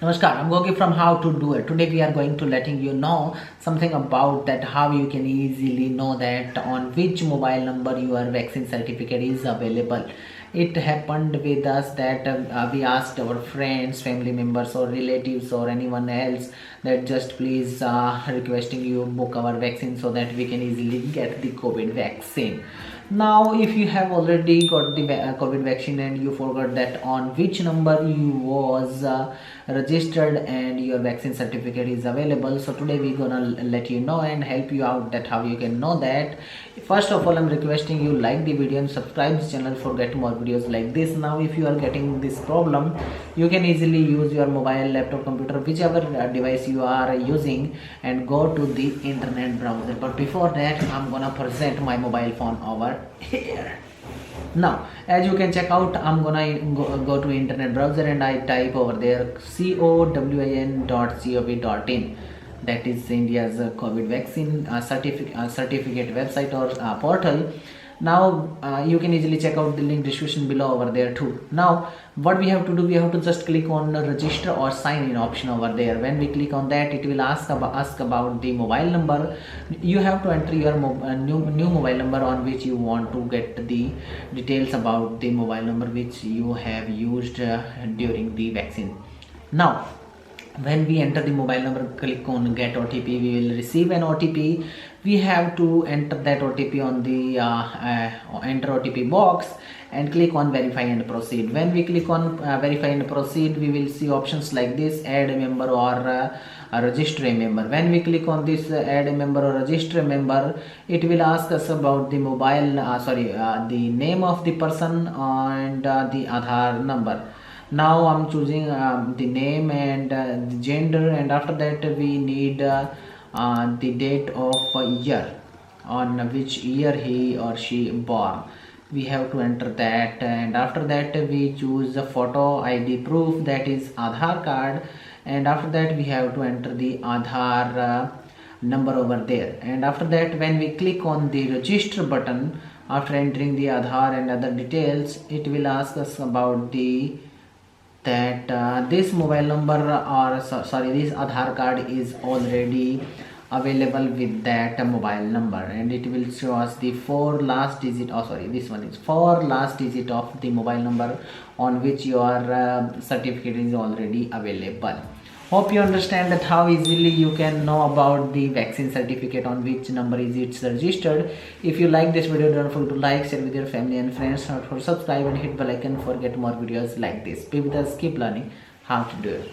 Namaskar, I'm Gogi from How to Do It. Today we are going to letting you know something about that how you can easily know that on which mobile number your vaccine certificate is available. It happened with us that we asked our friends, family members or relatives or anyone else that just please requesting you book our vaccine so that we can easily get the COVID vaccine. Now if you have already got the COVID vaccine and you forgot that on which number you was registered and your vaccine certificate is available, so today we're gonna let you know and help you out that how you can know that. First of all, I'm requesting you like the video and subscribe this channel for get more videos like this. Now if you are getting this problem, you can easily use your mobile, laptop, computer, whichever device you are using, and go to the internet browser. But before that, I'm gonna present my mobile phone over here. Now as you can check out, I'm gonna go to internet browser and I type over there cowin.gov.in. that is India's COVID vaccine certificate website or portal. Now you can easily check out the link description below over there too. Now what we have to do, we have to just click on register or sign in option over there. When we click on that, it will ask about the mobile number. You have to enter your new mobile number on which you want to get the details about the mobile number which you have used during the vaccine. Now when we enter the mobile number, click on get OTP, we will receive an OTP. We have to enter that OTP on the enter OTP box and click on verify and proceed. When we click on verify and proceed, we will see options like this: add a member or register a member. When we click on this add a member or register a member, it will ask us about the mobile the name of the person and the Aadhaar number. Now I'm choosing the name and the gender, and after that we need the date of year on which year he or she born. We have to enter that, and after that we choose a photo ID proof, that is Aadhaar card, and after that we have to enter the Aadhaar number over there. And after that, when we click on the register button, after entering the Aadhaar and other details, it will ask us about the this mobile number or this Aadhaar card is already available with that mobile number, and it will show us the four last digit four last digit of the mobile number on which your certificate is already available. Hope you understand that how easily you can know about the vaccine certificate on which number is it's registered. If you like this video, don't forget to like, share with your family and friends, subscribe and hit bell icon for get more videos like this. Be with us, keep learning how to do it.